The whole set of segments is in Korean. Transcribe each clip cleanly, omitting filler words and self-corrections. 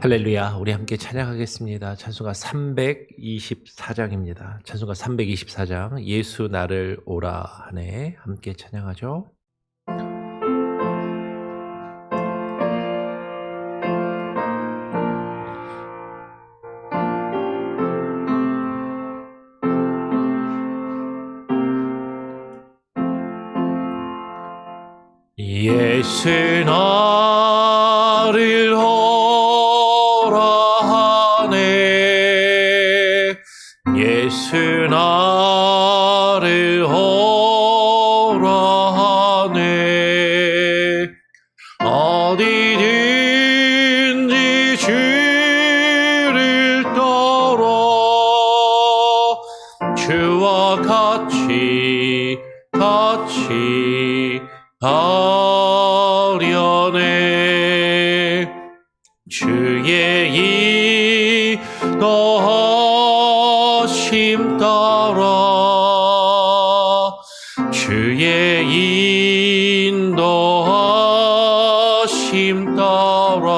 할렐루야. 우리 함께 찬양하겠습니다. 찬송가 324장입니다. 찬송가 324장 예수 나를 오라 하네. 함께 찬양하죠. 예수 나를 오라 하네. 예수 나를 오라 하네. 어디든지 주를 따라 주와 같이 가려네. 주의 인도하심 따라 주의 인도하심 따라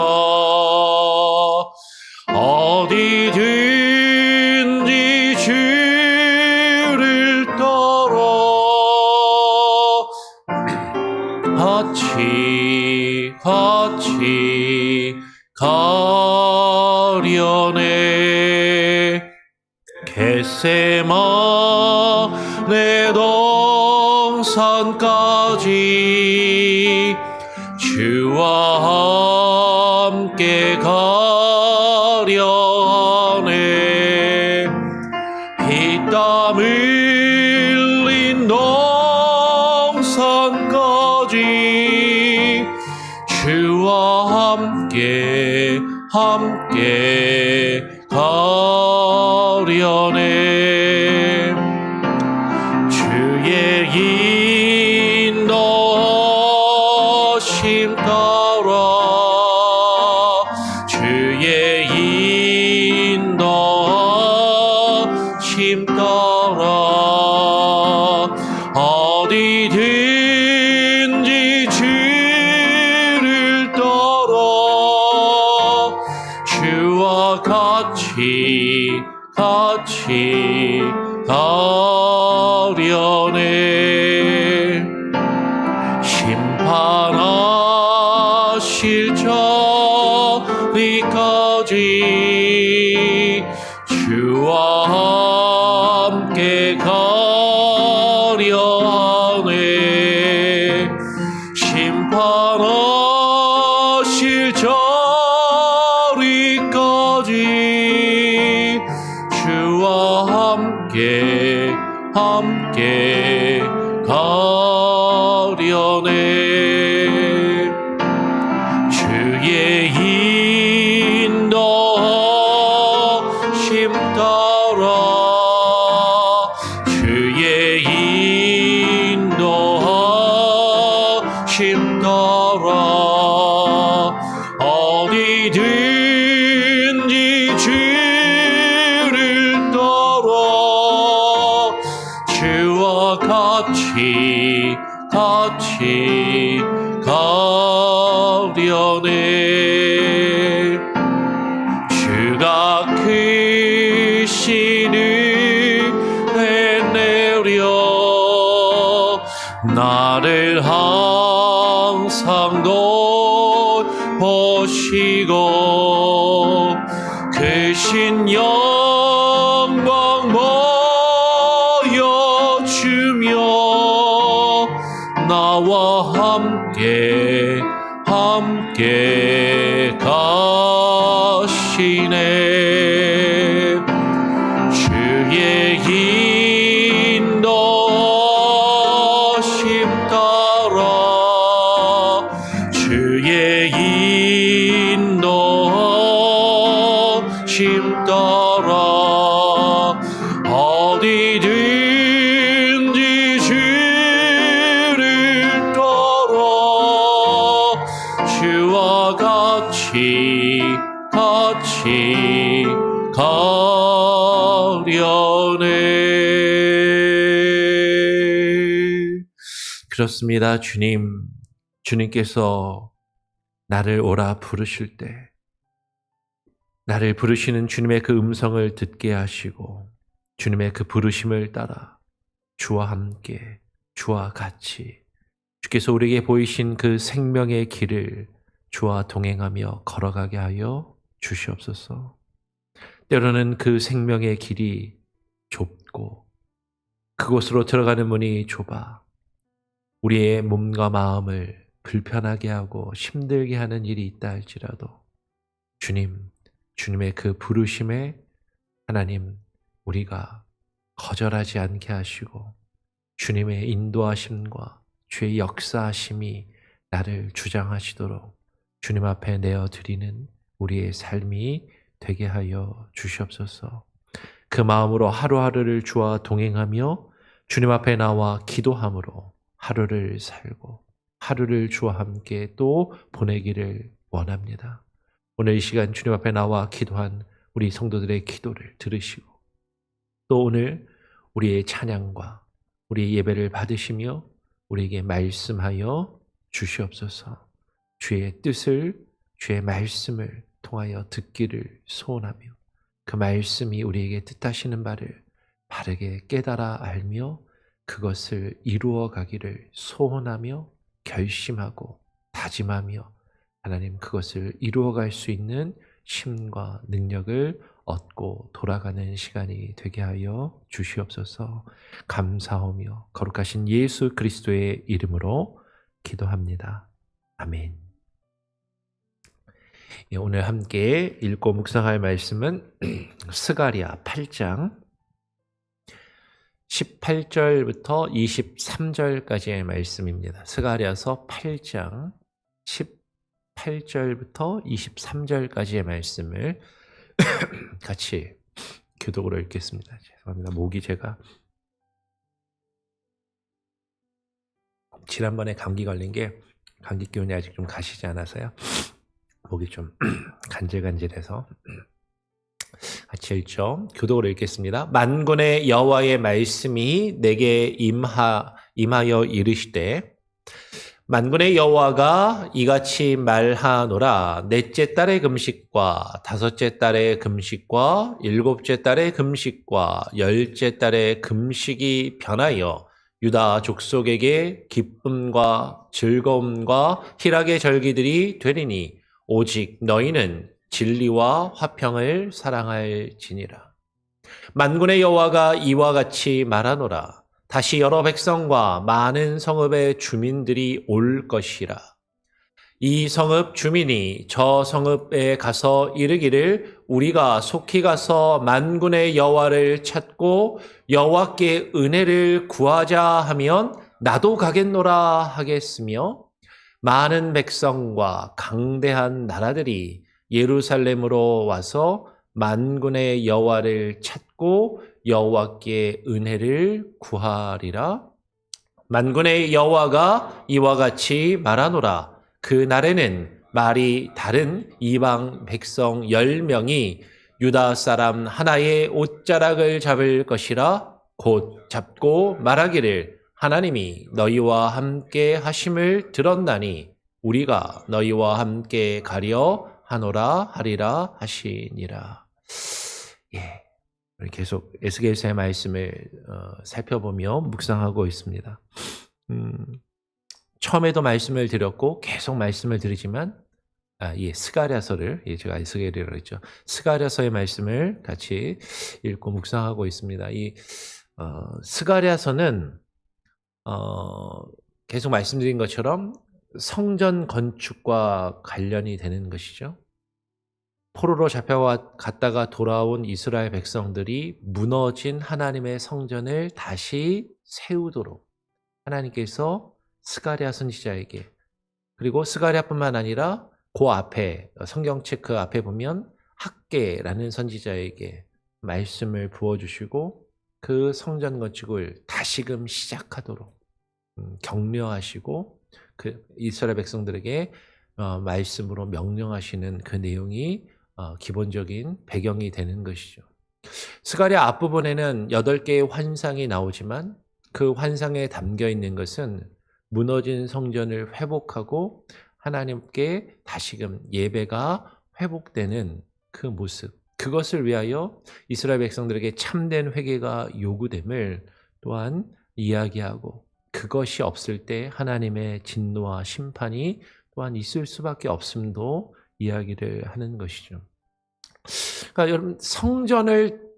어디든지 주를 따라 같이 가려네. 겟세마네 동산까지 주와 함께 가려네. 피땀 흘린 동산까지 주와 함께 가려네. 주의 인도하심 따라 주의 인도하심 따라 어디든지 주를 따라 주와 같이 가려네. 심판하실 자리까지 주와 함께 가려네. 심판하실 자리까지 주와 함께 가려네. 주의 인도하심 따라 주의 인도하심 따라 어디든지 주를 따라 주와 같이 가려네. 주가 크신 은혜 내려 나를 항상 돌보시고 크신 영광 보여주며 나와 함께 가시네. 주의 인도하심 따라 주의 인도하심 따라 어디든지 주를 따라 주와 같이 가려네. 그렇습니다. 주님께서 나를 오라 부르실 때 나를 부르시는 주님의 그 음성을 듣게 하시고 주님의 그 부르심을 따라 주와 함께 주와 같이 주께서 우리에게 보이신 그 생명의 길을 주와 동행하며 걸어가게 하여 주시옵소서. 때로는 그 생명의 길이 좁고 그곳으로 들어가는 문이 좁아 우리의 몸과 마음을 불편하게 하고 힘들게 하는 일이 있다 할지라도 주님의 그 부르심에 하나님 우리가 거절하지 않게 하시고 주님의 인도하심과 주의 역사하심이 나를 주장하시도록 주님 앞에 내어드리는 우리의 삶이 되게 하여 주시옵소서. 그 마음으로 하루하루를 주와 동행하며 주님 앞에 나와 기도함으로 하루를 살고 하루를 주와 함께 또 보내기를 원합니다. 오늘 이 시간 주님 앞에 나와 기도한 우리 성도들의 기도를 들으시고 또 오늘 우리의 찬양과 우리의 예배를 받으시며 우리에게 말씀하여 주시옵소서. 주의 뜻을 주의 말씀을 통하여 듣기를 소원하며 그 말씀이 우리에게 뜻하시는 바를 바르게 깨달아 알며 그것을 이루어 가기를 소원하며 결심하고 다짐하며 하나님 그것을 이루어갈 수 있는 힘과 능력을 얻고 돌아가는 시간이 되게 하여 주시옵소서. 감사하며 거룩하신 예수 그리스도의 이름으로 기도합니다. 아멘. 오늘 함께 읽고 묵상할 말씀은 스가랴 8장 18절부터 23절까지의 말씀입니다. 스가랴서 8장 18절부터 23절까지의 말씀을 같이 교독으로 읽겠습니다. 죄송합니다. 목이 제가 지난번에 감기 걸린 게 감기 기운이 아직 좀 가시지 않아서요. 목이 좀 간질간질해서 같이 읽죠. 교독으로 읽겠습니다. 만군의 여호와의 말씀이 내게 임하여 이르시되 만군의 여호와가 이같이 말하노라. 넷째 달의 금식과 다섯째 달의 금식과 일곱째 달의 금식과 열째 달의 금식이 변하여 유다 족속에게 기쁨과 즐거움과 희락의 절기들이 되리니 오직 너희는 진리와 화평을 사랑할지니라. 만군의 여호와가 이와 같이 말하노라. 다시 여러 백성과 많은 성읍의 주민들이 올 것이라. 이 성읍 주민이 저 성읍에 가서 이르기를 우리가 속히 가서 만군의 여호와를 찾고 여호와께 은혜를 구하자 하면 나도 가겠노라 하겠으며 많은 백성과 강대한 나라들이 예루살렘으로 와서 만군의 여호와를 찾고 여호와께 은혜를 구하리라. 만군의 여호와가 이와 같이 말하노라. 그 날에는 말이 다른 이방 백성 10명이 유다 사람 하나의 옷자락을 잡을 것이라. 곧 잡고 말하기를 하나님이 너희와 함께 하심을 들었나니 우리가 너희와 함께 가려 하노라 하리라 하시니라. 예, 우리 계속 에스겔서의 말씀을 살펴보며 묵상하고 있습니다. 처음에도 말씀을 드렸고 계속 말씀을 드리지만 스가랴서를 제가 에스겔이라고 했죠. 스가랴서의 말씀을 같이 읽고 묵상하고 있습니다. 이 스가랴서는 계속 말씀드린 것처럼 성전 건축과 관련이 되는 것이죠. 포로로 잡혀갔다가 돌아온 이스라엘 백성들이 무너진 하나님의 성전을 다시 세우도록 하나님께서 스가랴 선지자에게, 그리고 스가랴뿐만 아니라 그 앞에 성경책 그 앞에 보면 학개라는 선지자에게 말씀을 부어주시고 그 성전 건축을 다시금 시작하도록 격려하시고 그 이스라엘 백성들에게 말씀으로 명령하시는 그 내용이 기본적인 배경이 되는 것이죠. 스가랴 앞부분에는 8개의 환상이 나오지만 그 환상에 담겨 있는 것은 무너진 성전을 회복하고 하나님께 다시금 예배가 회복되는 그 모습, 그것을 위하여 이스라엘 백성들에게 참된 회개가 요구됨을 또한 이야기하고, 그것이 없을 때 하나님의 진노와 심판이 또한 있을 수밖에 없음도 이야기를 하는 것이죠. 그러니까 여러분, 성전을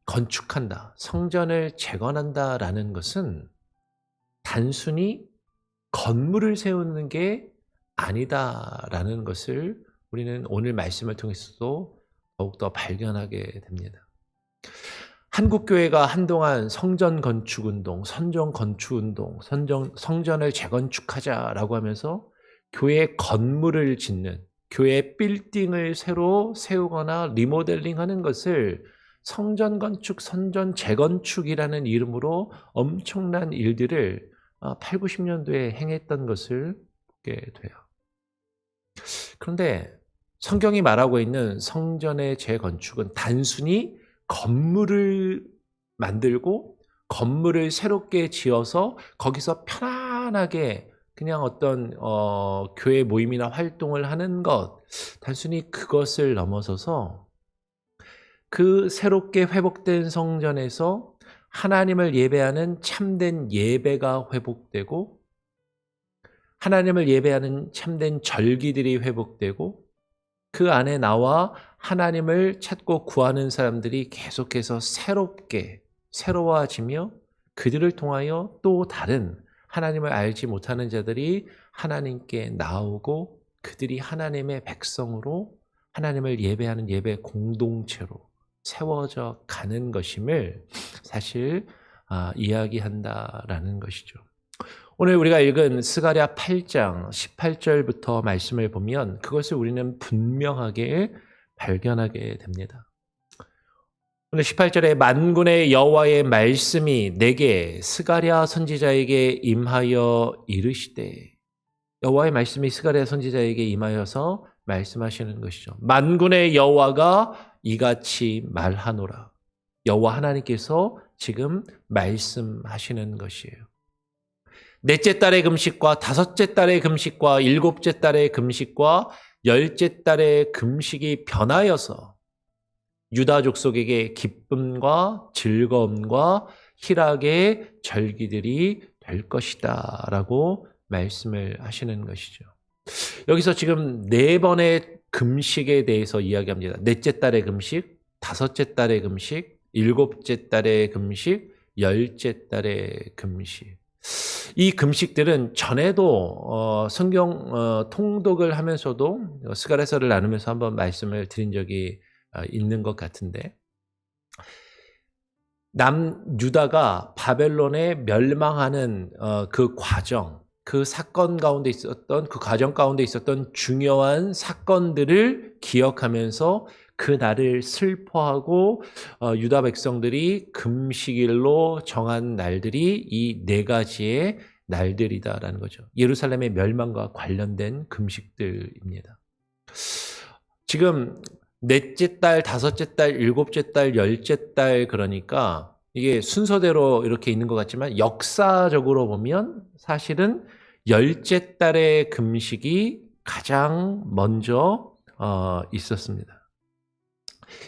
건축한다, 성전을 재건한다라는 것은 단순히 건물을 세우는 게 아니다라는 것을 우리는 오늘 말씀을 통해서도 더욱더 발견하게 됩니다. 한국교회가 한동안 성전 건축운동, 선정 건축운동, 성전을 재건축하자라고 하면서 교회 건물을 짓는, 교회 빌딩을 새로 세우거나 리모델링하는 것을 성전 건축, 선전 재건축이라는 이름으로 엄청난 일들을 8, 90년도에 행했던 것을 보게 돼요. 그런데 성경이 말하고 있는 성전의 재건축은 단순히 건물을 만들고 건물을 새롭게 지어서 거기서 편안하게 그냥 어떤 교회 모임이나 활동을 하는 것, 단순히 그것을 넘어서서 그 새롭게 회복된 성전에서 하나님을 예배하는 참된 예배가 회복되고, 하나님을 예배하는 참된 절기들이 회복되고, 그 안에 나와 하나님을 찾고 구하는 사람들이 계속해서 새로워지며, 그들을 통하여 또 다른 하나님을 알지 못하는 자들이 하나님께 나오고, 그들이 하나님의 백성으로 하나님을 예배하는 예배 공동체로 세워져 가는 것임을 사실 이야기한다라는 것이죠. 오늘 우리가 읽은 스가랴 8장 18절부터 말씀을 보면 그것을 우리는 분명하게 발견하게 됩니다. 오늘 18절에 만군의 여호와의 말씀이 내게 스가랴 선지자에게 임하여 이르시되, 여호와의 말씀이 스가랴 선지자에게 임하여서 말씀하시는 것이죠. 만군의 여호와가 이같이 말하노라. 여호와 하나님께서 지금 말씀하시는 것이에요. 넷째 달의 금식과 다섯째 달의 금식과 일곱째 달의 금식과 열째 달의 금식이 변하여서 유다 족속에게 기쁨과 즐거움과 희락의 절기들이 될 것이다 라고 말씀을 하시는 것이죠. 여기서 지금 4번의 금식에 대해서 이야기합니다. 넷째 달의 금식, 다섯째 달의 금식, 일곱째 달의 금식, 열째 달의 금식. 이 금식들은 전에도 성경 통독을 하면서도 스가랴서를 나누면서 한번 말씀을 드린 적이 있는 것 같은데, 남유다가 바벨론에 멸망하는 그 과정, 그 사건 가운데 있었던, 그 과정 가운데 있었던 중요한 사건들을 기억하면서 그 날을 슬퍼하고 유다 백성들이 금식일로 정한 날들이 이 4가지의 날들이다라는 거죠. 예루살렘의 멸망과 관련된 금식들입니다. 지금 넷째 달, 다섯째 달, 일곱째 달, 열째 달, 그러니까 이게 순서대로 이렇게 있는 것 같지만 역사적으로 보면 사실은 열째 달의 금식이 가장 먼저 있었습니다.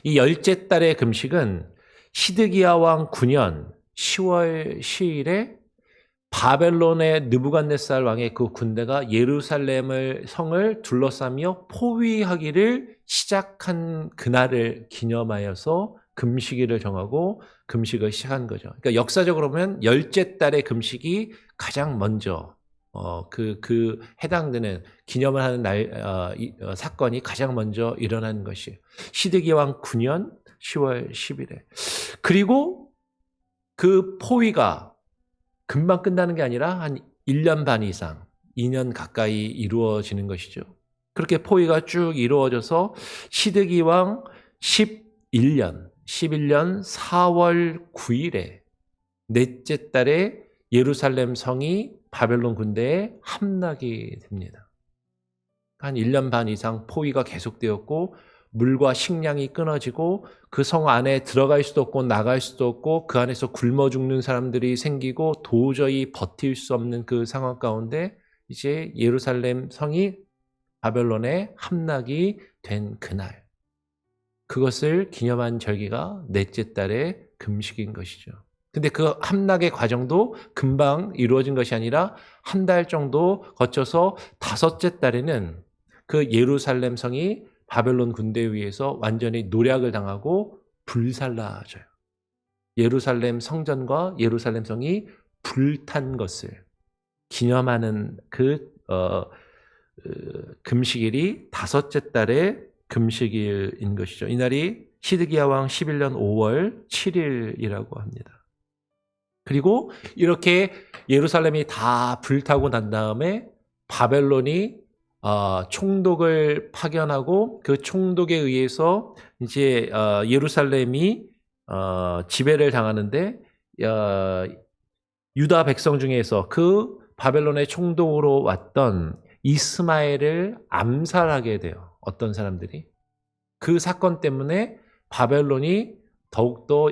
이 열째 달의 금식은 시드기야 왕 9년 10월 10일에 바벨론의 느부갓네살 왕의 그 군대가 예루살렘을 성을 둘러싸며 포위하기를 시작한 그날을 기념하여서 금식일을 정하고 금식을 시작한 거죠. 그러니까 역사적으로 보면 열째 달의 금식이 가장 먼저 그 해당되는 기념을 하는 사건이 가장 먼저 일어난 것이에요. 시드기야 왕 9년 10월 10일에. 그리고 그 포위가 금방 끝나는 게 아니라 한 1년 반 이상, 2년 가까이 이루어지는 것이죠. 그렇게 포위가 쭉 이루어져서 시드기야 왕 11년 4월 9일에 넷째 달에 예루살렘 성이 바벨론 군대에 함락이 됩니다. 한 1년 반 이상 포위가 계속되었고 물과 식량이 끊어지고 그 성 안에 들어갈 수도 없고 나갈 수도 없고 그 안에서 굶어 죽는 사람들이 생기고 도저히 버틸 수 없는 그 상황 가운데 이제 예루살렘 성이 바벨론에 함락이 된 그날, 그것을 기념한 절기가 넷째 달의 금식인 것이죠. 근데 그 함락의 과정도 금방 이루어진 것이 아니라 한 달 정도 거쳐서 다섯째 달에는 그 예루살렘 성이 바벨론 군대에 의해서 완전히 노략을 당하고 불살라져요. 예루살렘 성전과 예루살렘 성이 불탄 것을 기념하는 금식일이 다섯째 달의 금식일인 것이죠. 이날이 시드기야 왕 11년 5월 7일이라고 합니다. 그리고 이렇게 예루살렘이 다 불타고 난 다음에 바벨론이 총독을 파견하고 그 총독에 의해서 이제 예루살렘이 지배를 당하는데 유다 백성 중에서 그 바벨론의 총독으로 왔던 이스마엘을 암살하게 돼요. 어떤 사람들이. 그 사건 때문에 바벨론이 더욱더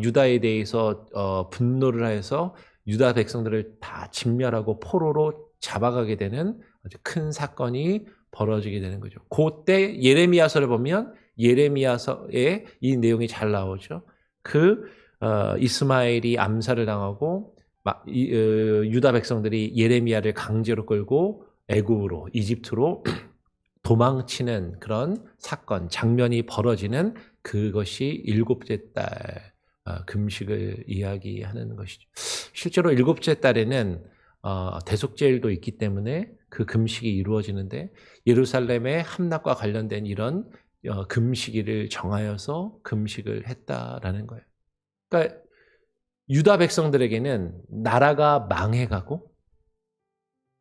유다에 대해서 분노를 해서 유다 백성들을 다 진멸하고 포로로 잡아가게 되는 아주 큰 사건이 벌어지게 되는 거죠. 그때 예레미야서를 보면 예레미야서에 이 내용이 잘 나오죠. 이스마엘이 암살을 당하고 유다 백성들이 예레미야를 강제로 끌고 애굽으로 이집트로 도망치는 그런 사건, 장면이 벌어지는 그것이 일곱째 달 금식을 이야기하는 것이죠. 실제로 일곱째 달에는 대속죄일도 있기 때문에 그 금식이 이루어지는데 예루살렘의 함락과 관련된 이런 금식일을 정하여서 금식을 했다라는 거예요. 그러니까 유다 백성들에게는 나라가 망해가고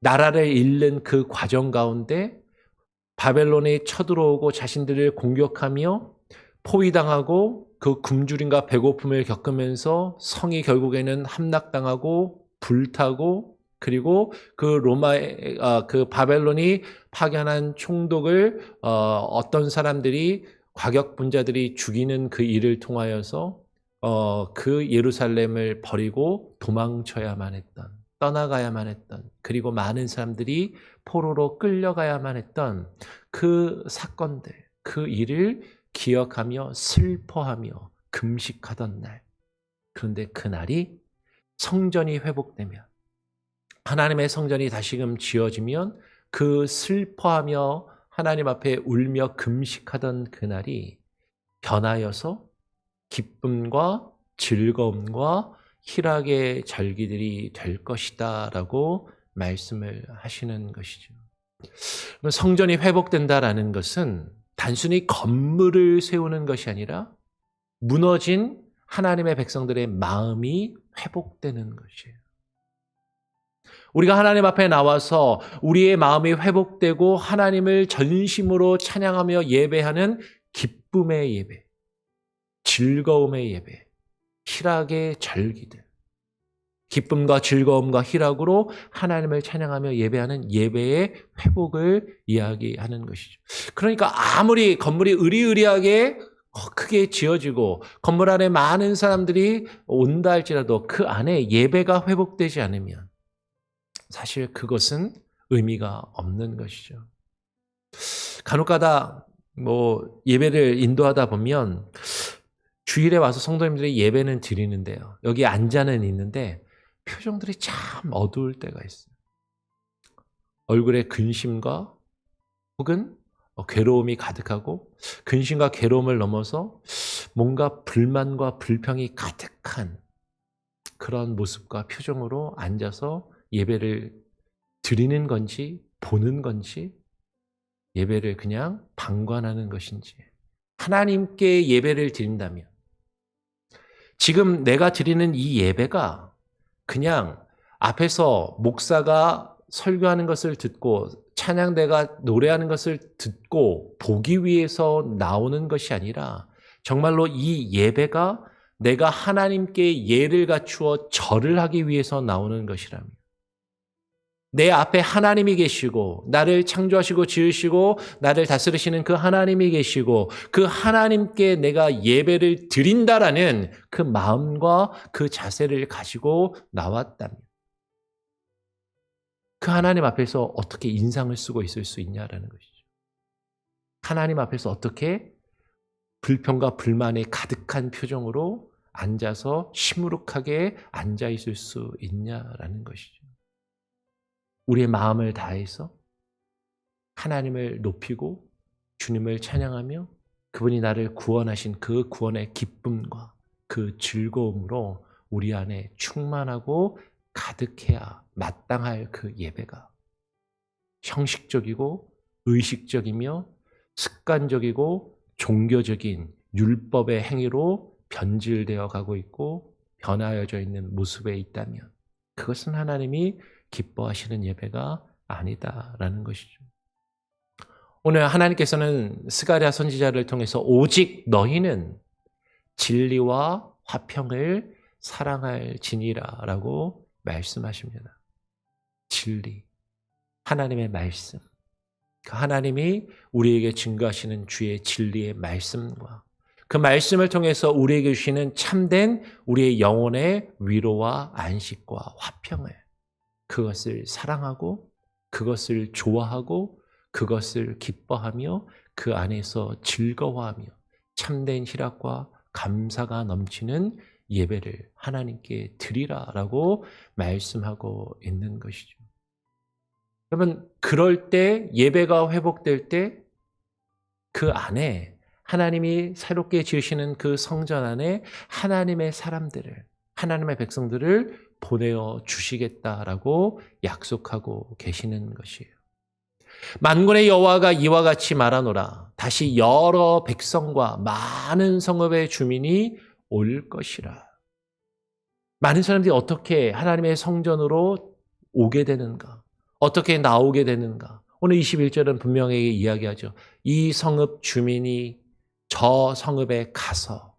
나라를 잃는 그 과정 가운데 바벨론이 쳐들어오고 자신들을 공격하며 포위당하고 그 굶주림과 배고픔을 겪으면서 성이 결국에는 함락당하고 불타고 그리고 그 바벨론이 파견한 총독을 어떤 사람들이 과격분자들이 죽이는 그 일을 통하여서 그 예루살렘을 버리고 도망쳐야만 했던, 떠나가야만 했던, 그리고 많은 사람들이 포로로 끌려가야만 했던 그 사건들, 그 일을 기억하며 슬퍼하며 금식하던 날. 그런데 그날이 성전이 회복되면, 하나님의 성전이 다시금 지어지면 그 슬퍼하며 하나님 앞에 울며 금식하던 그날이 변하여서 기쁨과 즐거움과 희락의 절기들이 될 것이다 라고 말씀을 하시는 것이죠. 성전이 회복된다라는 것은 단순히 건물을 세우는 것이 아니라 무너진 하나님의 백성들의 마음이 회복되는 것이에요. 우리가 하나님 앞에 나와서 우리의 마음이 회복되고 하나님을 전심으로 찬양하며 예배하는 기쁨의 예배, 즐거움의 예배, 희락의 절기들, 기쁨과 즐거움과 희락으로 하나님을 찬양하며 예배하는 예배의 회복을 이야기하는 것이죠. 그러니까 아무리 건물이 으리으리하게 크게 지어지고 건물 안에 많은 사람들이 온다 할지라도 그 안에 예배가 회복되지 않으면 사실 그것은 의미가 없는 것이죠. 간혹가다 예배를 인도하다 보면 주일에 와서 성도님들이 예배는 드리는데요. 여기 앉아는 있는데 표정들이 참 어두울 때가 있어요. 얼굴에 근심과 혹은 괴로움이 가득하고 근심과 괴로움을 넘어서 뭔가 불만과 불평이 가득한 그런 모습과 표정으로 앉아서 예배를 드리는 건지 보는 건지 예배를 그냥 방관하는 것인지 하나님께 예배를 드린다면 지금 내가 드리는 이 예배가 그냥 앞에서 목사가 설교하는 것을 듣고 찬양대가 노래하는 것을 듣고 보기 위해서 나오는 것이 아니라 정말로 이 예배가 내가 하나님께 예를 갖추어 절을 하기 위해서 나오는 것이라면 내 앞에 하나님이 계시고 나를 창조하시고 지으시고 나를 다스리시는 그 하나님이 계시고 그 하나님께 내가 예배를 드린다라는 그 마음과 그 자세를 가지고 나왔다면 그 하나님 앞에서 어떻게 인상을 쓰고 있을 수 있냐라는 것이죠. 하나님 앞에서 어떻게 불평과 불만이 가득한 표정으로 앉아서 시무룩하게 앉아 있을 수 있냐라는 것이죠. 우리의 마음을 다해서 하나님을 높이고 주님을 찬양하며 그분이 나를 구원하신 그 구원의 기쁨과 그 즐거움으로 우리 안에 충만하고 가득해야 마땅할 그 예배가 형식적이고 의식적이며 습관적이고 종교적인 율법의 행위로 변질되어 가고 있고 변하여져 있는 모습에 있다면 그것은 하나님이 기뻐하시는 예배가 아니다라는 것이죠. 오늘 하나님께서는 스가랴 선지자를 통해서 오직 너희는 진리와 화평을 사랑할지니라라고 말씀하십니다. 진리, 하나님의 말씀, 하나님이 우리에게 증거하시는 주의 진리의 말씀과 그 말씀을 통해서 우리에게 주시는 참된 우리의 영혼의 위로와 안식과 화평을 그것을 사랑하고 그것을 좋아하고 그것을 기뻐하며 그 안에서 즐거워하며 참된 희락과 감사가 넘치는 예배를 하나님께 드리라라고 말씀하고 있는 것이죠. 여러분, 그럴 때 예배가 회복될 때 그 안에 하나님이 새롭게 지으시는 그 성전 안에 하나님의 사람들을, 하나님의 백성들을 보내어 주시겠다라고 약속하고 계시는 것이에요. 만군의 여호와가 이와 같이 말하노라. 다시 여러 백성과 많은 성읍의 주민이 올 것이라. 많은 사람들이 어떻게 하나님의 성전으로 오게 되는가? 어떻게 나오게 되는가? 오늘 21절은 분명히 이야기하죠. 이 성읍 주민이 저 성읍에 가서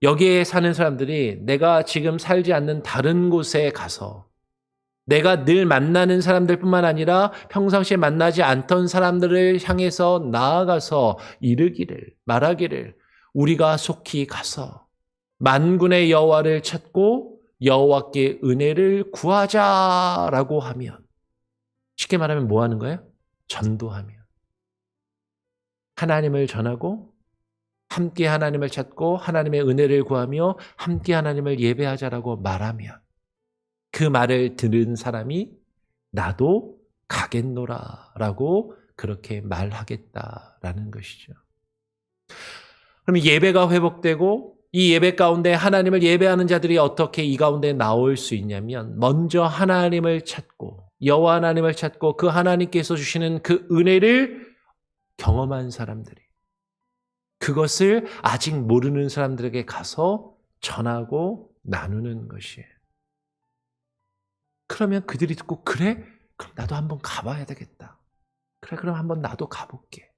여기에 사는 사람들이 내가 지금 살지 않는 다른 곳에 가서 내가 늘 만나는 사람들뿐만 아니라 평상시에 만나지 않던 사람들을 향해서 나아가서 이르기를 말하기를 우리가 속히 가서 만군의 여호와를 찾고 여호와께 은혜를 구하자라고 하면 쉽게 말하면 뭐 하는 거예요? 전도하며 하나님을 전하고 함께 하나님을 찾고 하나님의 은혜를 구하며 함께 하나님을 예배하자라고 말하면 그 말을 들은 사람이 나도 가겠노라라고 그렇게 말하겠다라는 것이죠. 그럼 예배가 회복되고 이 예배 가운데 하나님을 예배하는 자들이 어떻게 이 가운데 나올 수 있냐면 먼저 하나님을 찾고 여호와 하나님을 찾고 그 하나님께서 주시는 그 은혜를 경험한 사람들이 그것을 아직 모르는 사람들에게 가서 전하고 나누는 것이에요. 그러면 그들이 듣고 그래? 그럼 나도 한번 가봐야 되겠다. 그래, 그럼 한번 나도 가볼게.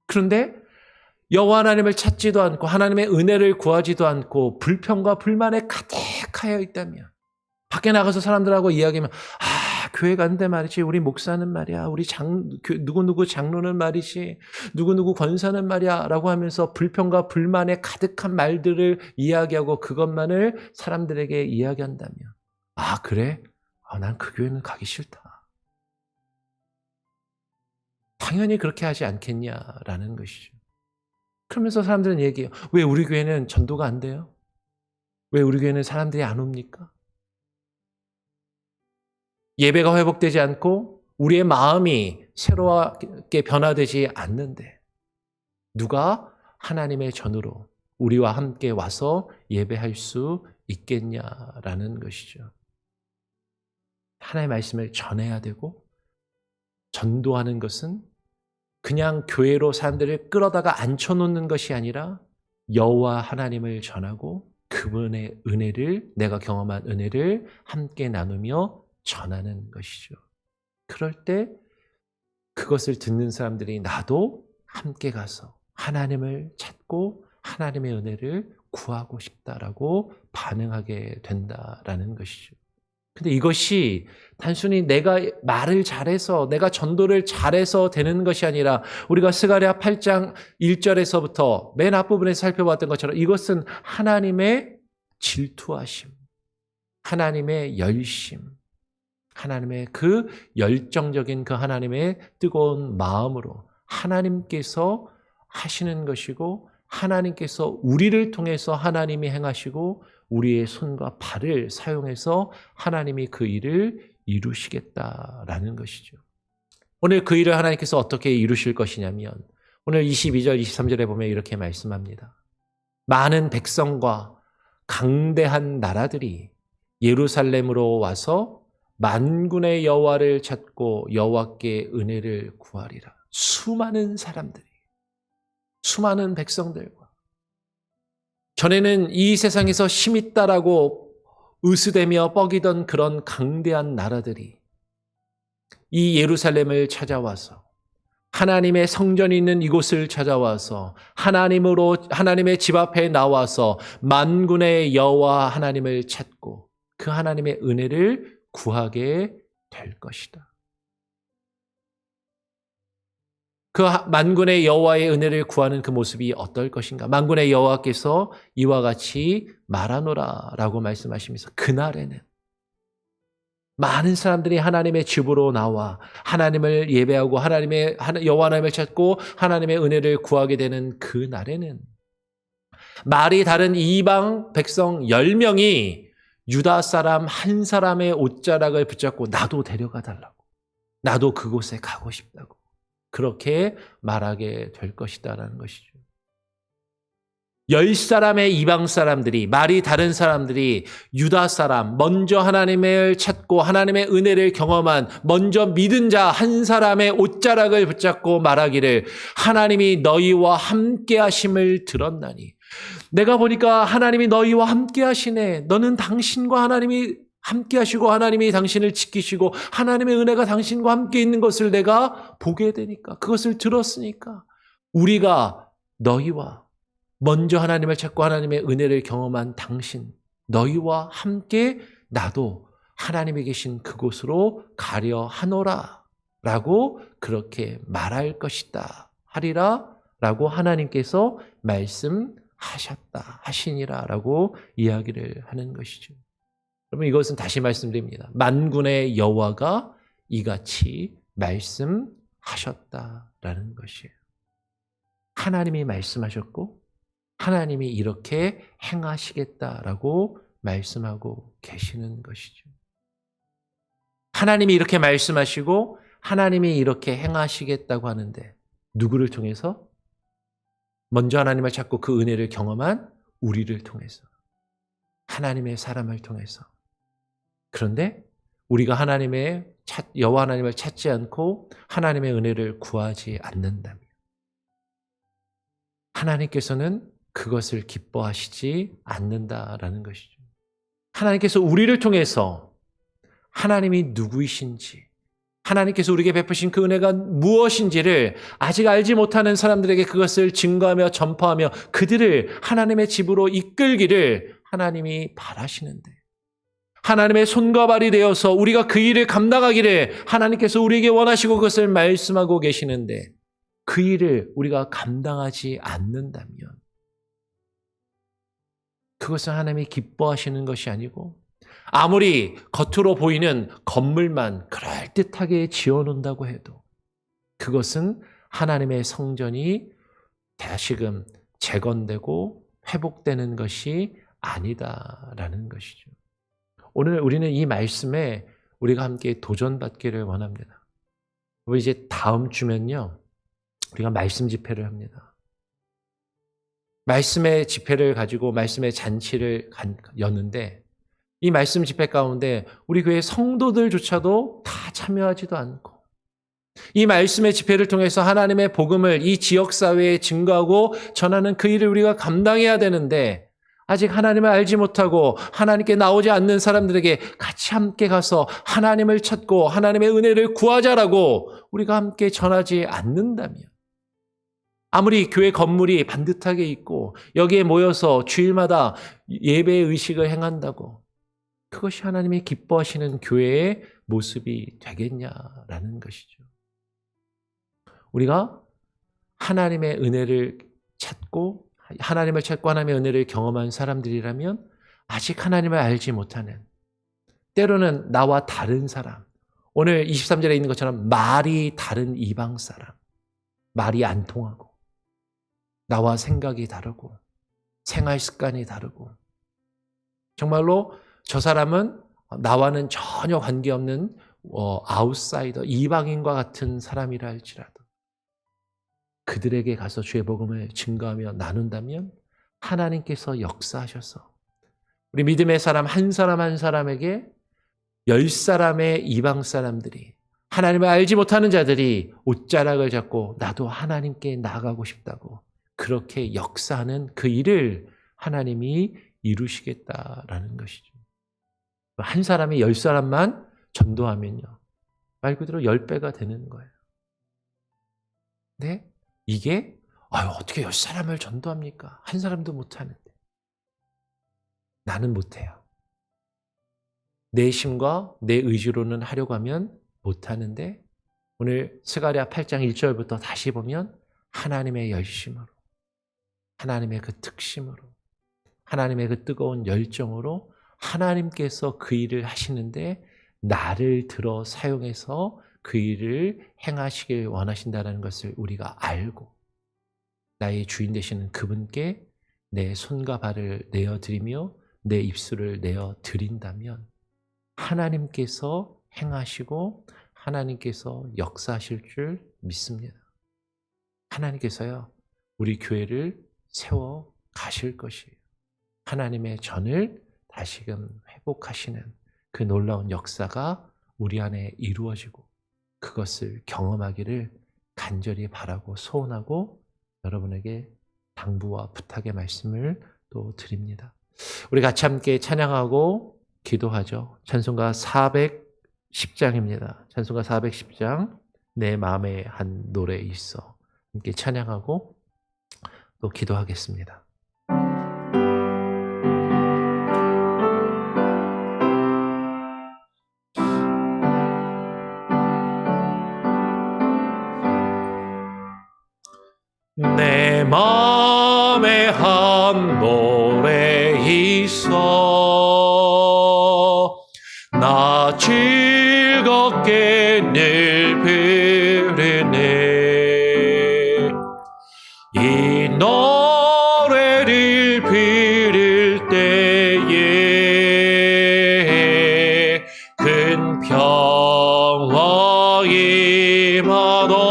그런데 여호와 하나님을 찾지도 않고 하나님의 은혜를 구하지도 않고 불평과 불만에 가득하여 있다면 밖에 나가서 사람들하고 이야기하면 교회 가는데 말이지 우리 목사는 말이야 우리 누구누구 장로는 말이지 누구누구 권사는 말이야 라고 하면서 불평과 불만에 가득한 말들을 이야기하고 그것만을 사람들에게 이야기한다면 그래? 난 그 교회는 가기 싫다. 당연히 그렇게 하지 않겠냐라는 것이죠. 그러면서 사람들은 얘기해요. 왜 우리 교회는 전도가 안 돼요? 왜 우리 교회는 사람들이 안 옵니까? 예배가 회복되지 않고 우리의 마음이 새롭게 변화되지 않는데 누가 하나님의 전으로 우리와 함께 와서 예배할 수 있겠냐라는 것이죠. 하나님의 말씀을 전해야 되고 전도하는 것은 그냥 교회로 사람들을 끌어다가 앉혀놓는 것이 아니라 여호와 하나님을 전하고 그분의 은혜를 내가 경험한 은혜를 함께 나누며 전하는 것이죠. 그럴 때 그것을 듣는 사람들이 나도 함께 가서 하나님을 찾고 하나님의 은혜를 구하고 싶다라고 반응하게 된다라는 것이죠. 근데 이것이 단순히 내가 말을 잘해서 내가 전도를 잘해서 되는 것이 아니라 우리가 스가랴 8장 1절에서부터 맨 앞부분에서 살펴봤던 것처럼 이것은 하나님의 질투하심, 하나님의 열심, 하나님의 그 열정적인 그 하나님의 뜨거운 마음으로 하나님께서 하시는 것이고 하나님께서 우리를 통해서 하나님이 행하시고 우리의 손과 발을 사용해서 하나님이 그 일을 이루시겠다라는 것이죠. 오늘 그 일을 하나님께서 어떻게 이루실 것이냐면 오늘 22절, 23절에 보면 이렇게 말씀합니다. 많은 백성과 강대한 나라들이 예루살렘으로 와서 만군의 여호와를 찾고 여호와께 은혜를 구하리라. 수많은 사람들이, 수많은 백성들과 전에는 이 세상에서 힘 있다라고 으스대며 뻐기던 그런 강대한 나라들이 이 예루살렘을 찾아와서 하나님의 성전이 있는 이곳을 찾아와서 하나님의 집 앞에 나와서 만군의 여호와 하나님을 찾고 그 하나님의 은혜를 구하게 될 것이다. 그 만군의 여호와의 은혜를 구하는 그 모습이 어떨 것인가? 만군의 여호와께서 이와 같이 말하노라라고 말씀하시면서 그날에는 많은 사람들이 하나님의 집으로 나와 하나님을 예배하고 여호와 하나님을 찾고 하나님의 은혜를 구하게 되는 그 날에는 말이 다른 이방 백성 10명이 유다 사람 한 사람의 옷자락을 붙잡고 나도 데려가 달라고, 나도 그곳에 가고 싶다고 그렇게 말하게 될 것이다라는 것이죠. 10사람의 이방 사람들이, 말이 다른 사람들이 유다 사람, 먼저 하나님을 찾고 하나님의 은혜를 경험한 먼저 믿은 자 한 사람의 옷자락을 붙잡고 말하기를 하나님이 너희와 함께 하심을 들었나니 내가 보니까 하나님이 너희와 함께 하시네. 너는 당신과 하나님이 함께 하시고 하나님이 당신을 지키시고 하나님의 은혜가 당신과 함께 있는 것을 내가 보게 되니까, 그것을 들었으니까 우리가 너희와 먼저 하나님을 찾고 하나님의 은혜를 경험한 당신, 너희와 함께 나도 하나님이 계신 그곳으로 가려 하노라 라고 그렇게 말할 것이다 하리라 라고 하나님께서 하시니라 라고 이야기를 하는 것이죠. 여러분, 이것은 다시 말씀드립니다. 만군의 여호와가 이같이 말씀하셨다라는 것이에요. 하나님이 말씀하셨고 하나님이 이렇게 행하시겠다라고 말씀하고 계시는 것이죠. 하나님이 이렇게 말씀하시고 하나님이 이렇게 행하시겠다고 하는데 누구를 통해서? 먼저 하나님을 찾고 그 은혜를 경험한 우리를 통해서, 하나님의 사람을 통해서. 그런데 우리가 여호와 하나님을 찾지 않고 하나님의 은혜를 구하지 않는다면 하나님께서는 그것을 기뻐하시지 않는다라는 것이죠. 하나님께서 우리를 통해서 하나님이 누구이신지, 하나님께서 우리에게 베푸신 그 은혜가 무엇인지를 아직 알지 못하는 사람들에게 그것을 증거하며 전파하며 그들을 하나님의 집으로 이끌기를 하나님이 바라시는데, 하나님의 손과 발이 되어서 우리가 그 일을 감당하기를 하나님께서 우리에게 원하시고 그것을 말씀하고 계시는데 그 일을 우리가 감당하지 않는다면 그것은 하나님이 기뻐하시는 것이 아니고 아무리 겉으로 보이는 건물만 그럴듯하게 지어놓는다고 해도 그것은 하나님의 성전이 다시금 재건되고 회복되는 것이 아니다라는 것이죠. 오늘 우리는 이 말씀에 우리가 함께 도전받기를 원합니다. 이제 다음 주면요, 우리가 말씀 집회를 합니다. 말씀의 집회를 가지고 말씀의 잔치를 였는데 이 말씀 집회 가운데 우리 교회 성도들조차도 다 참여하지도 않고 이 말씀의 집회를 통해서 하나님의 복음을 이 지역사회에 증거하고 전하는 그 일을 우리가 감당해야 되는데 아직 하나님을 알지 못하고 하나님께 나오지 않는 사람들에게 같이 함께 가서 하나님을 찾고 하나님의 은혜를 구하자라고 우리가 함께 전하지 않는다면, 아무리 교회 건물이 반듯하게 있고 여기에 모여서 주일마다 예배의 의식을 행한다고 그것이 하나님이 기뻐하시는 교회의 모습이 되겠냐라는 것이죠. 우리가 하나님의 은혜를 찾고 하나님의 은혜를 경험한 사람들이라면 아직 하나님을 알지 못하는, 때로는 나와 다른 사람, 오늘 23절에 있는 것처럼 말이 다른 이방 사람, 말이 안 통하고 나와 생각이 다르고 생활 습관이 다르고 정말로 저 사람은 나와는 전혀 관계없는 아웃사이더, 이방인과 같은 사람이라 할지라도 그들에게 가서 주의 복음을 증거하며 나눈다면 하나님께서 역사하셔서 우리 믿음의 사람 한 사람 한 사람에게 10사람의 이방 사람들이 하나님을 알지 못하는 자들이 옷자락을 잡고 나도 하나님께 나아가고 싶다고 그렇게 역사하는 그 일을 하나님이 이루시겠다라는 것이죠. 한 사람이 10사람만 전도하면요. 말 그대로 10배가 되는 거예요. 근데 이게 어떻게 10사람을 전도합니까? 한 사람도 못하는데. 나는 못해요. 내 힘과 내 의지로는 하려고 하면 못하는데 오늘 스가랴 8장 1절부터 다시 보면 하나님의 열심으로 하나님의 그 특심으로 하나님의 그 뜨거운 열정으로 하나님께서 그 일을 하시는데 나를 들어 사용해서 그 일을 행하시길 원하신다는 것을 우리가 알고 나의 주인 되시는 그분께 내 손과 발을 내어드리며 내 입술을 내어드린다면 하나님께서 행하시고 하나님께서 역사하실 줄 믿습니다. 하나님께서요 우리 교회를 세워 가실 것이에요. 하나님의 전을 다시금 회복하시는 그 놀라운 역사가 우리 안에 이루어지고 그것을 경험하기를 간절히 바라고 소원하고 여러분에게 당부와 부탁의 말씀을 또 드립니다. 우리 같이 함께 찬양하고 기도하죠. 찬송가 410장입니다. 찬송가 410장 내 마음에 한 노래 있어 함께 찬양하고 또 기도하겠습니다. 내 마음에 한 노래 있어 나 즐겁게 늘 부르네 이 노래를 부를 때에 큰 평화 임하도다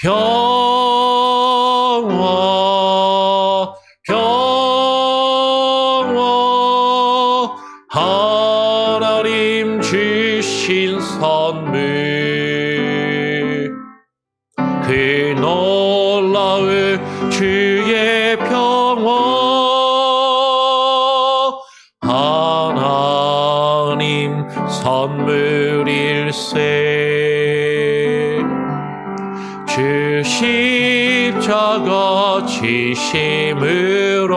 평화 평화 하나님 주신 선물 그 놀라운 주의 평화 하나님 선물일세 주 십자가 지심으로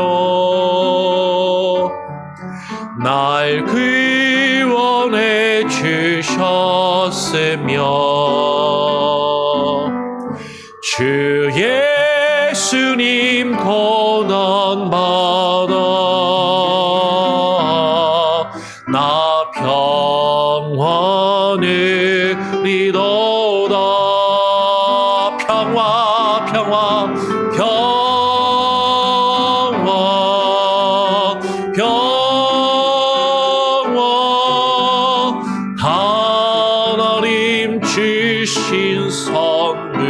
날 구원해 주셨으며 주 예수님 고난받아 나 평안을 이루다 평화 평화 평화 평화 하나님 주신 선물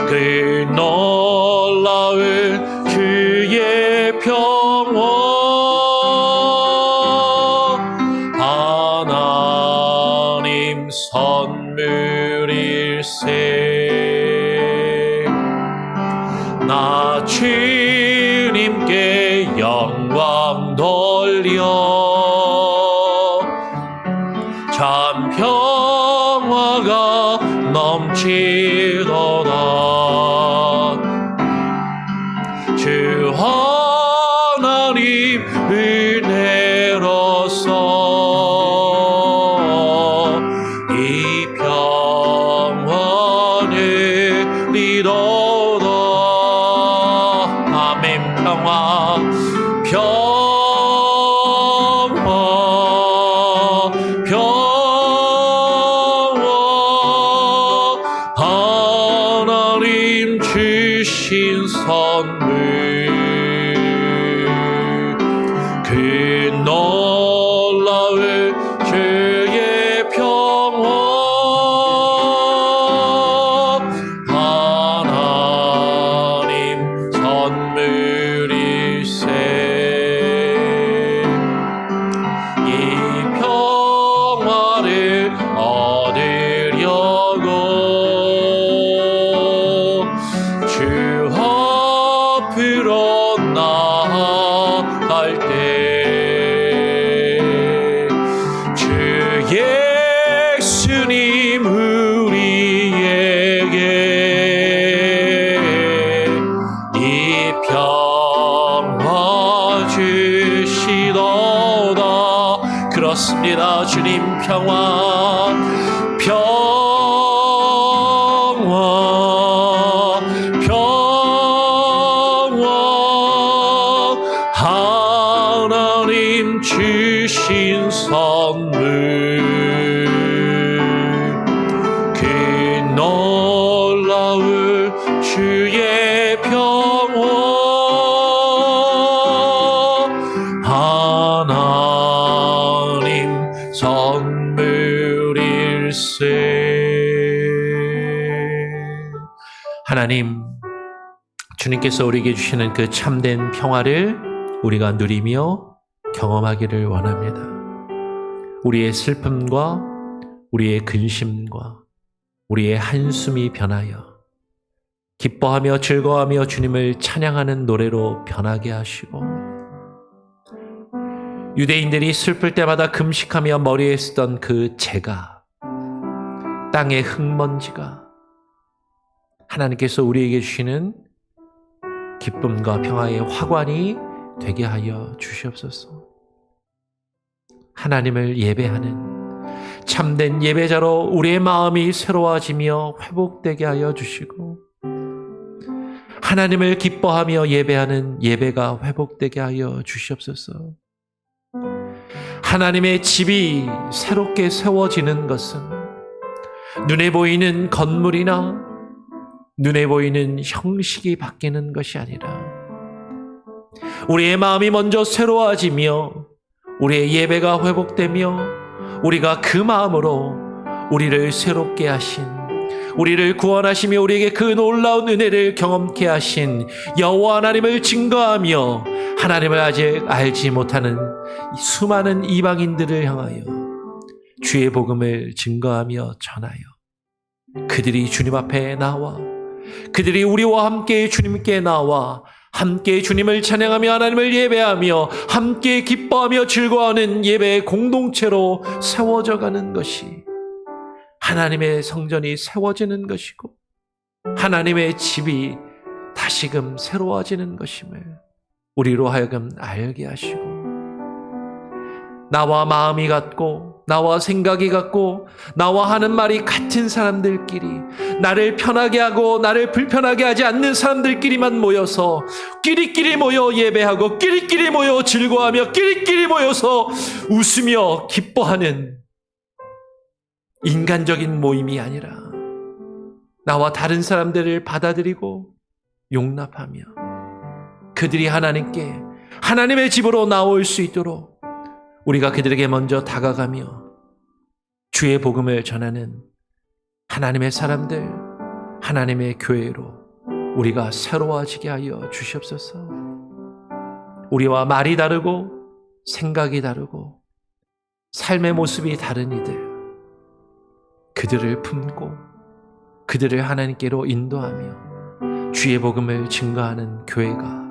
그 놀라운 주의 평화 하나님 선물일세 나 주님께 영광 돌려 참 평화가 넘치도다 주 하나님 은혜로서 이 평화를 이루다 아멘 평화 평화 평화 선물 그 놀라운 주의 평화 하나님 선물일세 이 평화를 얻으려고 주 앞으로 나아갈 때 주 예수님 우리에게 이 평화 주시도다. 그렇습니다. 주님 평화 하나님 주신 선물 그 놀라운 주의 평화 하나님 선물일세. 하나님, 주님께서 우리에게 주시는 그 참된 평화를 우리가 누리며 경험하기를 원합니다. 우리의 슬픔과 우리의 근심과 우리의 한숨이 변하여 기뻐하며 즐거워하며 주님을 찬양하는 노래로 변하게 하시고, 유대인들이 슬플 때마다 금식하며 머리에 쓰던 그 재가, 땅의 흙먼지가 하나님께서 우리에게 주시는 기쁨과 평화의 화관이 되게 하여 주시옵소서. 하나님을 예배하는 참된 예배자로 우리의 마음이 새로워지며 회복되게 하여 주시고, 하나님을 기뻐하며 예배하는 예배가 회복되게 하여 주시옵소서. 하나님의 집이 새롭게 세워지는 것은 눈에 보이는 건물이나 눈에 보이는 형식이 바뀌는 것이 아니라 우리의 마음이 먼저 새로워지며 우리의 예배가 회복되며 우리가 그 마음으로 우리를 새롭게 하신, 우리를 구원하시며 우리에게 그 놀라운 은혜를 경험케 하신 여호와 하나님을 증거하며 하나님을 아직 알지 못하는 수많은 이방인들을 향하여 주의 복음을 증거하며 전하여 그들이 주님 앞에 나와, 그들이 우리와 함께 주님께 나와 함께 주님을 찬양하며 하나님을 예배하며 함께 기뻐하며 즐거워하는 예배의 공동체로 세워져가는 것이 하나님의 성전이 세워지는 것이고 하나님의 집이 다시금 새로워지는 것임을 우리로 하여금 알게 하시고, 나와 마음이 같고 나와 생각이 같고 나와 하는 말이 같은 사람들끼리, 나를 편하게 하고 나를 불편하게 하지 않는 사람들끼리만 모여서 끼리끼리 모여 예배하고 끼리끼리 모여 즐거워하며 끼리끼리 모여서 웃으며 기뻐하는 인간적인 모임이 아니라 나와 다른 사람들을 받아들이고 용납하며 그들이 하나님께, 하나님의 집으로 나올 수 있도록 우리가 그들에게 먼저 다가가며 주의 복음을 전하는 하나님의 사람들, 하나님의 교회로 우리가 새로워지게 하여 주시옵소서. 우리와 말이 다르고 생각이 다르고 삶의 모습이 다른 이들, 그들을 품고 그들을 하나님께로 인도하며 주의 복음을 증거하는 교회가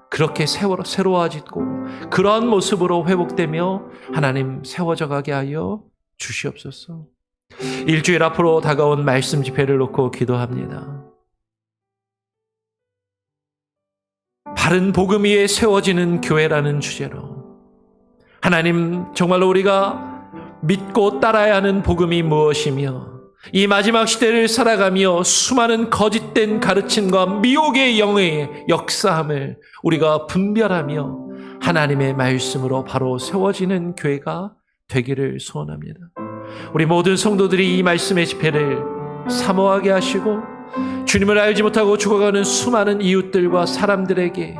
그렇게 새로워지고 그러한 모습으로 회복되며 하나님 세워져 가게 하여 주시옵소서. 일주일 앞으로 다가온 말씀 집회를 놓고 기도합니다. 바른 복음 위에 세워지는 교회라는 주제로 하나님, 정말로 우리가 믿고 따라야 하는 복음이 무엇이며 이 마지막 시대를 살아가며 수많은 거짓된 가르침과 미혹의 영의 역사함을 우리가 분별하며 하나님의 말씀으로 바로 세워지는 교회가 되기를 소원합니다. 우리 모든 성도들이 이 말씀의 집회를 사모하게 하시고 주님을 알지 못하고 죽어가는 수많은 이웃들과 사람들에게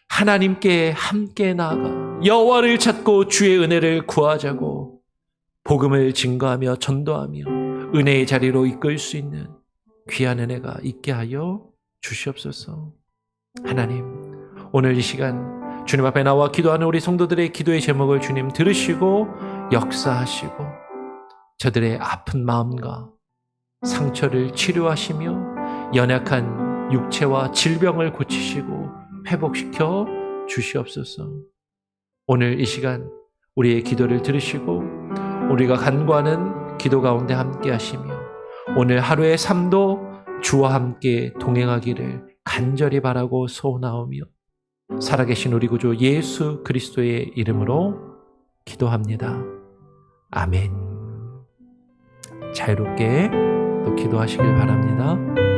하나님께 함께 나아가 여호와를 찾고 주의 은혜를 구하자고 복음을 증거하며 전도하며 은혜의 자리로 이끌 수 있는 귀한 은혜가 있게 하여 주시옵소서. 하나님, 오늘 이 시간 주님 앞에 나와 기도하는 우리 성도들의 기도의 제목을 주님 들으시고 역사하시고 저들의 아픈 마음과 상처를 치료하시며 연약한 육체와 질병을 고치시고 회복시켜 주시옵소서. 오늘 이 시간 우리의 기도를 들으시고 우리가 간구하는 기도 가운데 함께 하시며 오늘 하루의 삶도 주와 함께 동행하기를 간절히 바라고 소원하오며 살아계신 우리 구주 예수 그리스도의 이름으로 기도합니다. 아멘. 자유롭게 또 기도하시길 바랍니다.